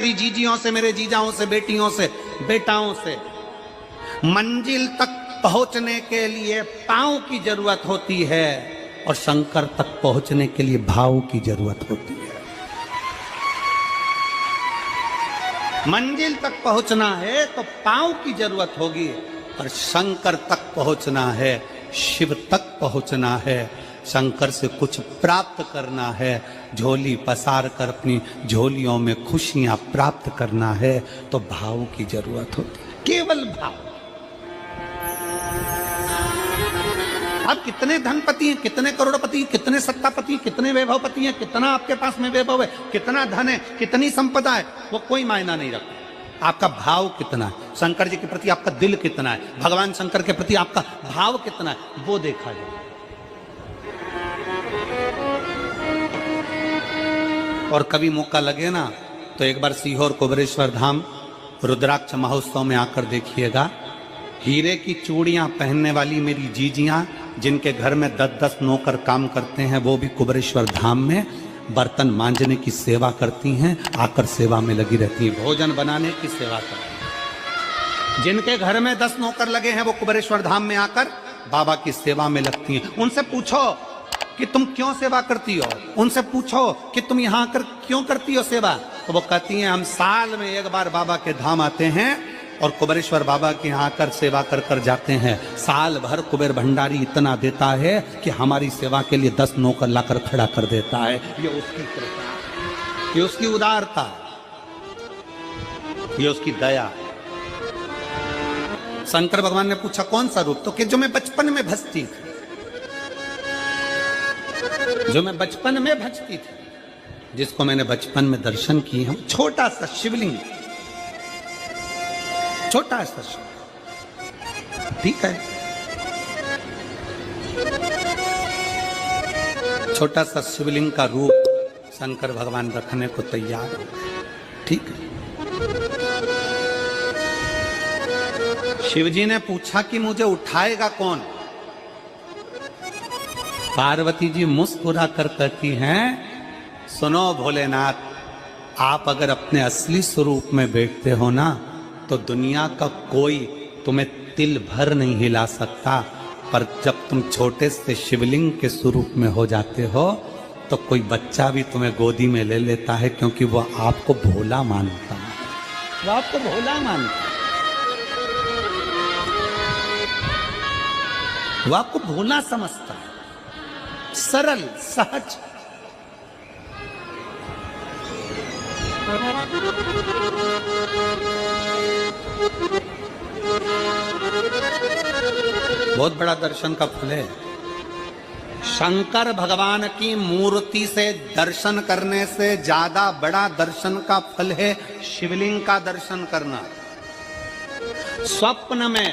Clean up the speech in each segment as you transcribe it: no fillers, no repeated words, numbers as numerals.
मेरी जीजियों से, मेरे जीजाओं से, बेटियों से, बेटाओं से। मंजिल तक पहुंचने के लिए पांव की जरूरत होती है और शंकर तक पहुंचने के लिए भाव की जरूरत होती है। मंजिल तक पहुंचना है तो पांव की जरूरत होगी, और शंकर तक पहुंचना है, शिव तक पहुंचना है, शंकर से कुछ प्राप्त करना है, झोली पसार कर अपनी झोलियों में खुशियां प्राप्त करना है, तो भाव की जरूरत होती है, केवल भाव। अब कितने धनपति हैं, कितने करोड़पति, कितने सत्तापति, कितने वैभवपति हैं, कितना आपके पास में वैभव है, कितना धन है, कितनी संपदा है, वो कोई मायना नहीं रखता। आपका भाव कितना है, शंकर जी के प्रति आपका दिल कितना है, भगवान शंकर के प्रति आपका भाव कितना है, वो देखा जाए। और कभी मौका लगे ना तो एक बार सीहोर कुबेरेश्वर धाम रुद्राक्ष महोत्सव में आकर देखिएगा। हीरे की चूड़ियां पहनने वाली मेरी जीजियां, जिनके घर में 10-10 नौकर काम करते हैं, वो भी कुबेरेश्वर धाम में बर्तन मांजने की सेवा करती हैं, आकर सेवा में लगी रहती हैं, भोजन बनाने की सेवा करती हैं। जिनके घर में 10 नौकर लगे हैं, वो कुबेरेश्वर धाम में आकर बाबा की सेवा में लगती हैं। उनसे पूछो कि तुम क्यों सेवा करती हो, उनसे पूछो कि तुम यहाँ आकर क्यों करती हो सेवा, तो वो कहती हैं हम साल में एक बार बाबा के धाम आते हैं और कुबेरेश्वर बाबा के यहाँ आकर सेवा कर कर जाते हैं। साल भर कुबेर भंडारी इतना देता है कि हमारी सेवा के लिए 10 नौकर लाकर खड़ा कर देता है। ये उसकी कृपा, ये उसकी उदारता, ये उसकी दया। शंकर भगवान ने पूछा कौन सा रूप, तो कि जो मैं बचपन में भजती थी, जो मैं बचपन में भजती थी, जिसको मैंने बचपन में दर्शन किए हम, छोटा सा शिवलिंग, छोटा सा शिवलिंग, ठीक है, छोटा सा शिवलिंग का रूप शंकर भगवान रखने को तैयार हो, ठीक है। शिवजी ने पूछा कि मुझे उठाएगा कौन। पार्वती जी मुस्कुरा कर कहती हैं, सुनो भोलेनाथ, आप अगर अपने असली स्वरूप में बैठते हो ना, तो दुनिया का कोई तुम्हें तिल भर नहीं हिला सकता, पर जब तुम छोटे से शिवलिंग के स्वरूप में हो जाते हो तो कोई बच्चा भी तुम्हें गोदी में ले लेता है, क्योंकि वो आपको भोला मानता है, वो आपको भोला मानता है, वो आपको भोला समझता है, सरल सहज। बहुत बड़ा दर्शन का फल है। शंकर भगवान की मूर्ति से दर्शन करने से ज्यादा बड़ा दर्शन का फल है शिवलिंग का दर्शन करना। स्वप्न में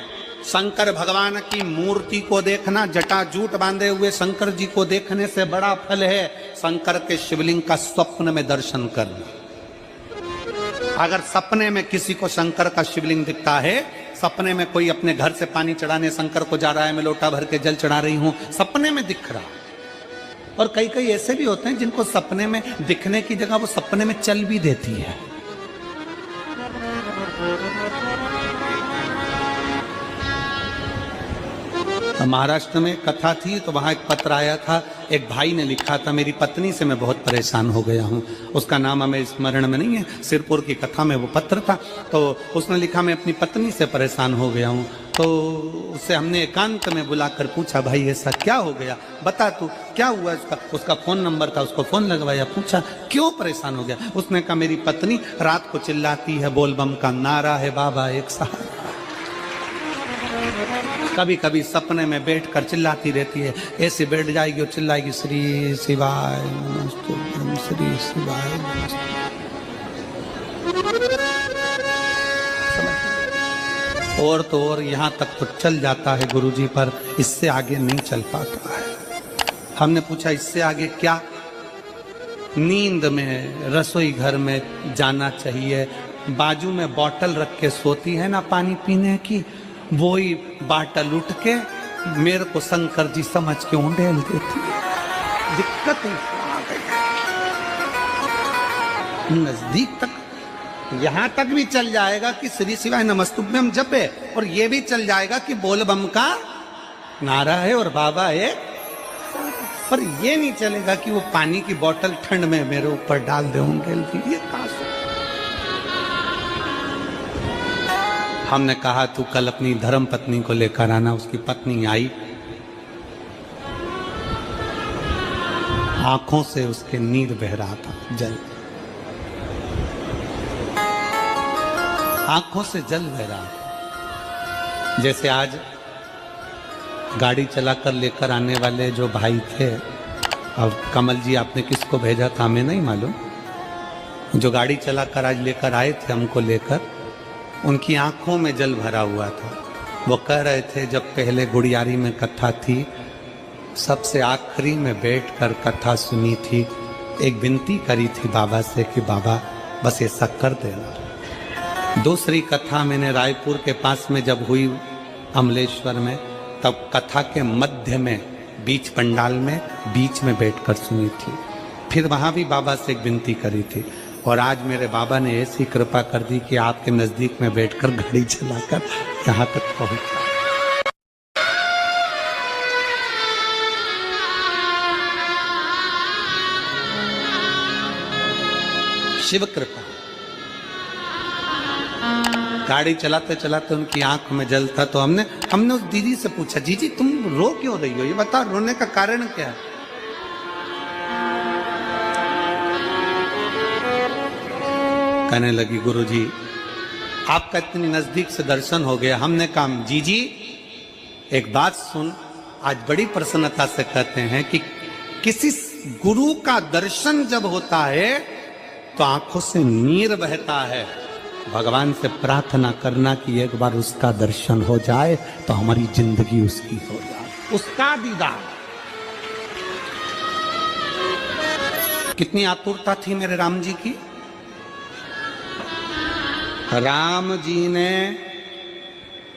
शंकर भगवान की मूर्ति को देखना, जटाजूट बांधे हुए शंकर जी को देखने से बड़ा फल है शंकर के शिवलिंग का स्वप्न में दर्शन करना। अगर सपने में किसी को शंकर का शिवलिंग दिखता है, सपने में कोई अपने घर से पानी चढ़ाने शंकर को जा रहा है, मैं लोटा भर के जल चढ़ा रही हूं, सपने में दिख रहा। और कई कई ऐसे भी होते हैं जिनको सपने में दिखने की जगह वो सपने में चल भी देती है। महाराष्ट्र में कथा थी तो वहां एक पत्र आया था, एक भाई ने लिखा था, मेरी पत्नी से मैं बहुत परेशान हो गया हूं, उसका नाम हमें स्मरण में नहीं है, सिरपुर की कथा में वो पत्र था। तो उसने लिखा मैं अपनी पत्नी से परेशान हो गया हूं। तो उससे हमने एकांत में बुलाकर पूछा, भाई ऐसा क्या हो गया, बता तू क्या हुआ। उसका फोन नंबर था, उसको फोन लगवाया, पूछा क्यों परेशान हो गया। उसने कहा मेरी पत्नी रात को चिल्लाती है, बोलबम का नारा है बाबा एक सहारा। कभी कभी सपने में बैठकर चिल्लाती रहती है, ऐसे बैठ जाएगी और चिल्लाएगी श्री शिवाय नमस्ते, श्री शिवाय नमस्ते। और तो और यहाँ तक तो चल जाता है गुरुजी, पर इससे आगे नहीं चल पाता है। हमने पूछा इससे आगे क्या। नींद में रसोई घर में जाना चाहिए, बाजू में बोतल रख के सोती है ना पानी पीने की, वही बाटल उठ के मेरे को शंकर जी समझ के उंडेल देती है। दिक्कत आ गई, नजदीक तक यहां तक भी चल जाएगा कि श्री शिवाय नमस्तुभ्यम जप है, और ये भी चल जाएगा कि बोल बम का नारा है और बाबा है, पर ये नहीं चलेगा कि वो पानी की बोतल ठंड में मेरे ऊपर डाल दे उनके लिए। ये कहां से? हमने कहा तू कल अपनी धर्म पत्नी को लेकर आना। उसकी पत्नी आई, आंखों से उसके नीर बह रहा था, जल, आंखों से जल बह रहा था। जैसे आज गाड़ी चलाकर लेकर आने वाले जो भाई थे, अब कमल जी आपने किसको भेजा था हमें नहीं मालूम, जो गाड़ी चलाकर आज लेकर आए थे हमको लेकर, उनकी आंखों में जल भरा हुआ था। वो कह रहे थे जब पहले गुड़ियारी में कथा थी, सबसे आखिरी में बैठकर कथा सुनी थी, एक विनती करी थी बाबा से कि बाबा बस ऐसा कर देना। दूसरी कथा मैंने रायपुर के पास में जब हुई अमलेश्वर में, तब कथा के मध्य में बीच पंडाल में बीच में बैठकर सुनी थी। फिर वहां भी बाबा से एक विनती करी थी, और आज मेरे बाबा ने ऐसी कृपा कर दी कि आपके नजदीक में बैठकर गाड़ी चलाकर यहाँ तक पहुंचा। शिव कृपा। गाड़ी चलाते चलाते उनकी आंख में जल था, तो हमने उस दीदी से पूछा, जीजी तुम रो क्यों रही हो, ये बताओ रोने का कारण क्या है? कहने लगी गुरुजी आपका इतनी नजदीक से दर्शन हो गया। हमने कहा जीजी एक बात सुन, आज बड़ी प्रसन्नता से कहते हैं कि किसी गुरु का दर्शन जब होता है तो आंखों से नीर बहता है। भगवान से प्रार्थना करना कि एक बार उसका दर्शन हो जाए तो हमारी जिंदगी उसकी हो जाए, उसका दीदार। कितनी आतुरता थी मेरे राम जी की। राम जी ने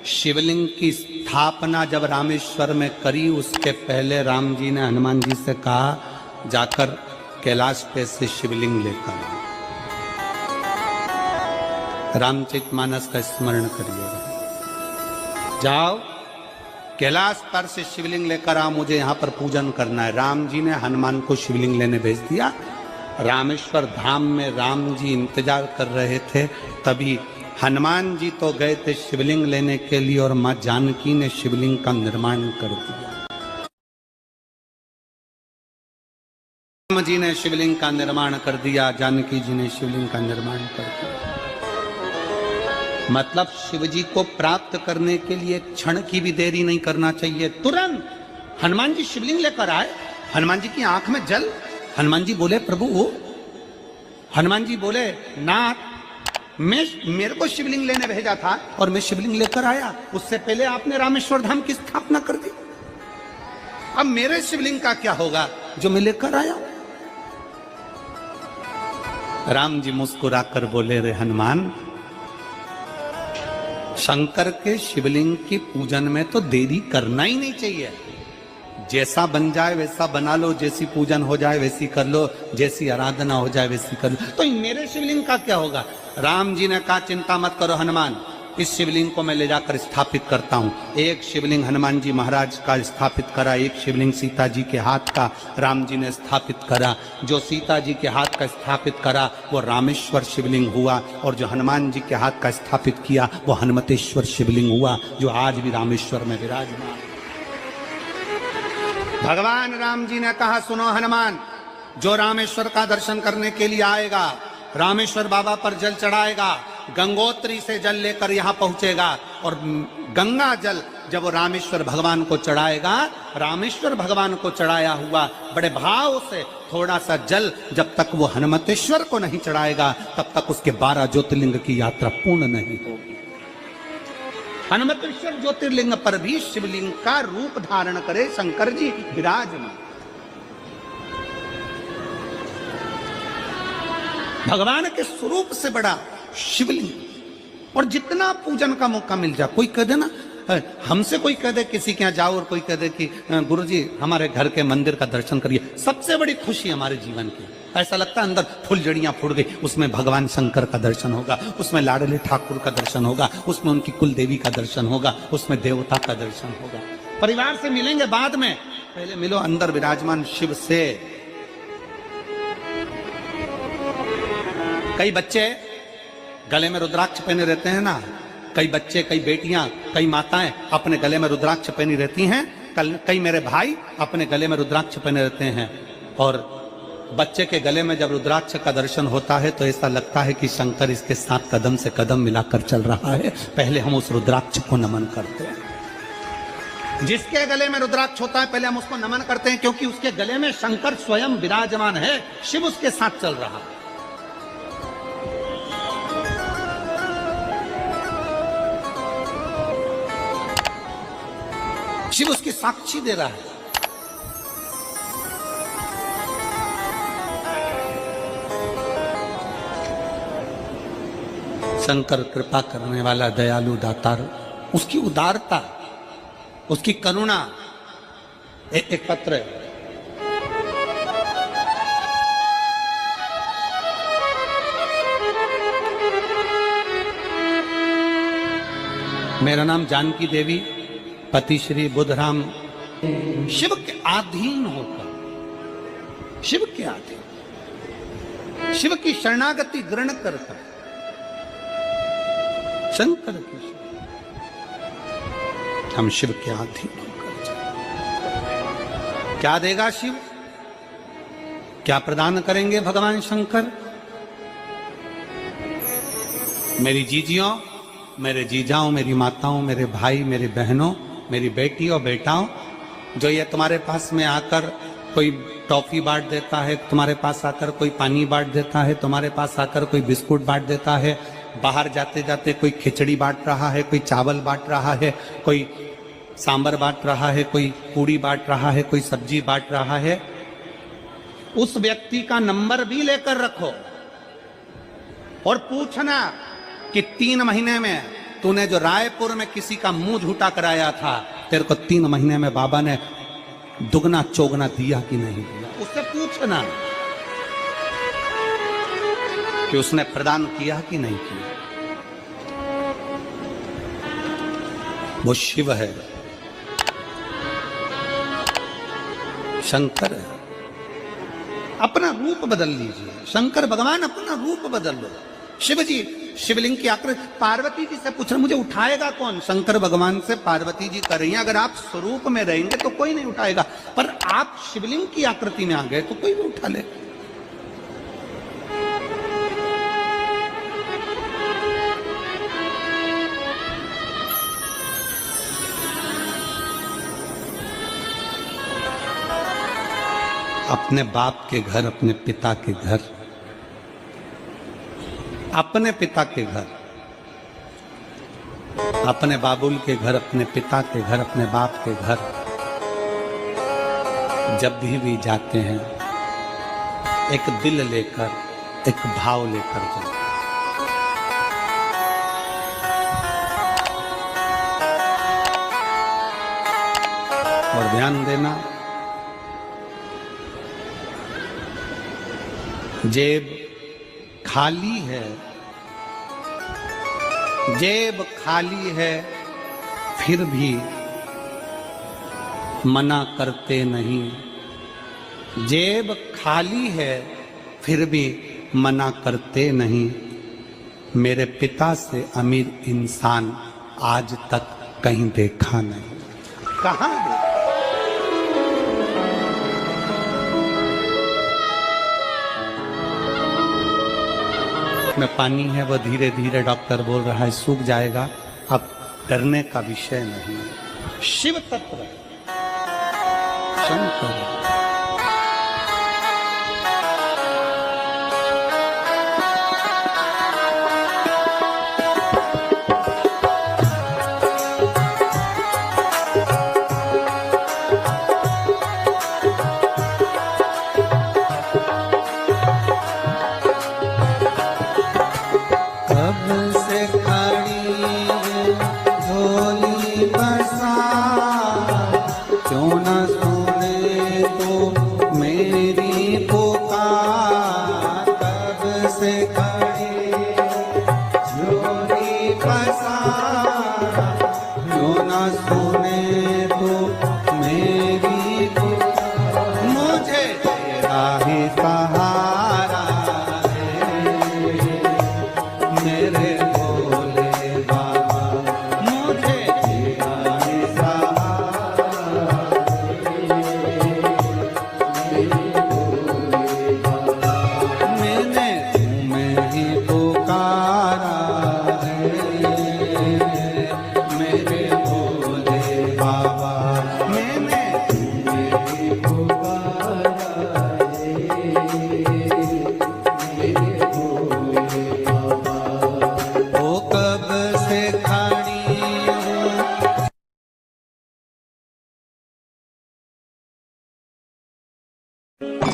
शिवलिंग की स्थापना जब रामेश्वर में करी, उसके पहले राम जी ने हनुमान जी से कहा जाकर कैलाश पे से शिवलिंग लेकर आओ। रामचरितमानस का स्मरण करिएगा, जाओ कैलाश पर से शिवलिंग लेकर आओ, मुझे यहाँ पर पूजन करना है। राम जी ने हनुमान को शिवलिंग लेने भेज दिया। रामेश्वर धाम में राम जी इंतजार कर रहे थे, तभी हनुमान जी तो गए थे शिवलिंग लेने के लिए, और मां जानकी ने शिवलिंग का निर्माण कर दिया। राम जी ने शिवलिंग का निर्माण कर दिया, जानकी जी ने शिवलिंग का निर्माण कर दिया। मतलब शिवजी को प्राप्त करने के लिए क्षण की भी देरी नहीं करना चाहिए। तुरंत हनुमान जी शिवलिंग लेकर आए, हनुमान जी की आंख में जल। हनुमान जी बोले प्रभु, हनुमान जी बोले नाथ मेरे को शिवलिंग लेने भेजा था और मैं शिवलिंग लेकर आया, उससे पहले आपने रामेश्वर धाम की स्थापना कर दी। अब मेरे शिवलिंग का क्या होगा जो मैं लेकर आया? राम जी मुस्कुराकर बोले रे हनुमान, शंकर के शिवलिंग की पूजन में तो देरी करना ही नहीं चाहिए। जैसा बन जाए वैसा बना लो, जैसी पूजन हो जाए वैसी कर लो, जैसी आराधना हो जाए वैसी कर लो। तो मेरे शिवलिंग का क्या होगा? राम जी ने कहा चिंता मत करो हनुमान, इस शिवलिंग को मैं ले जाकर स्थापित करता हूँ। एक शिवलिंग हनुमान जी महाराज का स्थापित करा, एक शिवलिंग सीता जी के हाथ का राम जी ने स्थापित करा। जो सीता जी के हाथ का स्थापित करा वो रामेश्वर शिवलिंग हुआ, और जो हनुमान जी के हाथ का स्थापित किया वो हनुमतेश्वर शिवलिंग हुआ, जो आज भी रामेश्वर में विराजमान। भगवान राम जी ने कहा सुनो हनुमान, जो रामेश्वर का दर्शन करने के लिए आएगा, रामेश्वर बाबा पर जल चढ़ाएगा, गंगोत्री से जल लेकर यहाँ पहुंचेगा, और गंगा जल जब वो रामेश्वर भगवान को चढ़ाएगा, रामेश्वर भगवान को चढ़ाया हुआ बड़े भाव से थोड़ा सा जल जब तक वो हनुमतेश्वर को नहीं चढ़ाएगा तब तक उसके 12 ज्योतिर्लिंग की यात्रा पूर्ण नहीं होगी। हनुमतेश्वर ज्योतिर्लिंग पर भी शिवलिंग का रूप धारण करे शंकर जी विराजमान। भगवान के स्वरूप से बड़ा शिवलिंग, और जितना पूजन का मौका मिल जाए, कोई कह देना हमसे कोई कह दे किसी के यहाँ जाओ और कोई कह दे कि गुरुजी हमारे घर के मंदिर का दर्शन करिए, सबसे बड़ी खुशी हमारे जीवन की। ऐसा लगता है अंदर फुलझड़ियां फूट गई, उसमें भगवान शंकर का दर्शन होगा, उसमें लाडले ठाकुर का दर्शन होगा, उसमें उनकी कुल देवी का दर्शन होगा, उसमें देवता का दर्शन होगा। परिवार से मिलेंगे बाद में, पहले मिलो अंदर विराजमान शिव से। कई बच्चे गले में रुद्राक्ष पहने रहते हैं ना, कई बच्चे, कई बेटियां, कई माताएं अपने गले में रुद्राक्ष पहनी रहती हैं, कई मेरे भाई अपने गले में रुद्राक्ष पहने रहते हैं। और बच्चे के गले में जब रुद्राक्ष का दर्शन होता है तो ऐसा लगता है कि शंकर इसके साथ कदम से कदम मिलाकर चल रहा है। पहले हम उस रुद्राक्ष को नमन करते हैं। जिसके गले में रुद्राक्ष होता है पहले हम उसको नमन करते हैं, क्योंकि उसके गले में शंकर स्वयं विराजमान है, शिव उसके साथ चल रहा है। शिव उसकी साक्षी दे रहा है। शंकर कृपा करने वाला, दयालु, दातार, उसकी उदारता, उसकी करुणा। एक पत्र है, मेरा नाम जानकी देवी, पति श्री बुधराम, शिव के अधीन होकर, शिव के अधीन, शिव की शरणागति ग्रहण कर शंकर की, हम शिव के अधीन होकर क्या देगा शिव, क्या प्रदान करेंगे भगवान शंकर। मेरी जीजियों, मेरे जीजाओं, मेरी माताओं, मेरे भाई, मेरी बहनों, मेरी बेटी और बेटाओं, जो ये तुम्हारे पास में आकर कोई टॉफी बांट देता है, तुम्हारे पास आकर कोई पानी बांट देता है, तुम्हारे पास आकर कोई बिस्कुट बांट देता है, बाहर जाते जाते कोई खिचड़ी बांट रहा है, कोई चावल बांट रहा है, कोई सांबर बांट रहा है, कोई पूड़ी बांट रहा है, कोई सब्जी बांट रहा है, उस व्यक्ति का नंबर भी लेकर रखो और पूछना कि 3 महीने में तूने जो रायपुर में किसी का मुंह झूठा कराया था, तेरे को 3 महीने में बाबा ने दुगना चौगना दिया कि नहीं दिया। उससे पूछना कि उसने प्रदान किया कि नहीं किया। वो शिव है, शंकर है। अपना रूप बदल लीजिए, शंकर भगवान अपना रूप बदल लो। शिव जी शिवलिंग की आकृति, पार्वती जी से पूछ रहे मुझे उठाएगा कौन, शंकर भगवान से पार्वती जी कर रही हैं, अगर आप स्वरूप में रहेंगे तो कोई नहीं उठाएगा, पर आप शिवलिंग की आकृति में आ गए तो कोई भी उठा ले। अपने बाप के घर, अपने पिता के घर, अपने पिता के घर, अपने बाबुल के घर, अपने पिता के घर, अपने बाप के घर जब भी जाते हैं एक दिल लेकर, एक भाव लेकर जाते। और ध्यान देना, जेब खाली है, जेब खाली है, फिर भी मना करते नहीं। जेब खाली है, फिर भी मना करते नहीं। मेरे पिता से अमीर इंसान आज तक कहीं देखा नहीं। कहाँ देखा? में पानी है, वो धीरे धीरे डॉक्टर बोल रहा है सूख जाएगा, अब डरने का विषय नहीं। शिव तत्व शंकर, कब से खड़ी भोली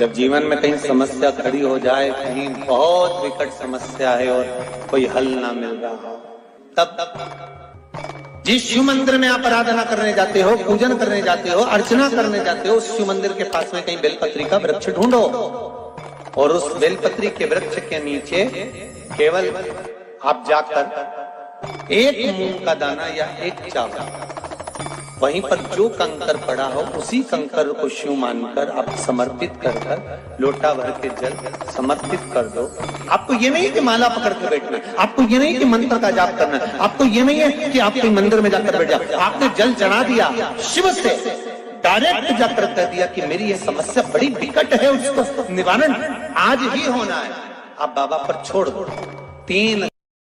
जब जीवन में कहीं समस्या खड़ी हो जाए, कहीं बहुत विकट समस्या है और कोई हल ना मिल रहा हो, तब जिस शिव मंदिर में आप आराधना करने जाते हो, पूजन करने जाते हो, अर्चना करने जाते हो, उस शिव मंदिर के पास में कहीं बेलपत्री का वृक्ष ढूंढो और उस बेलपत्री के वृक्ष के नीचे केवल आप जाकर एक मूंग का दाना या एक चावल, वहीं पर जो कंकर पड़ा हो उसी कंकर को शिव मानकर आप समर्पित कर लोटा भर के जल समर्पित कर दो। आपको ये नहीं कि माला पकड़ के बैठना है, आपको ये नहीं कि मंत्र का जाप करना है, आपको ये नहीं है कि आप कोई मंदिर में जाकर बैठ जाओ। आपने जल चढ़ा दिया, शिव से डायरेक्ट जाकर कह दिया कि मेरी ये समस्या बड़ी विकट है, उसको निवारण आज ही होना है। आप बाबा पर छोड़ दो। 3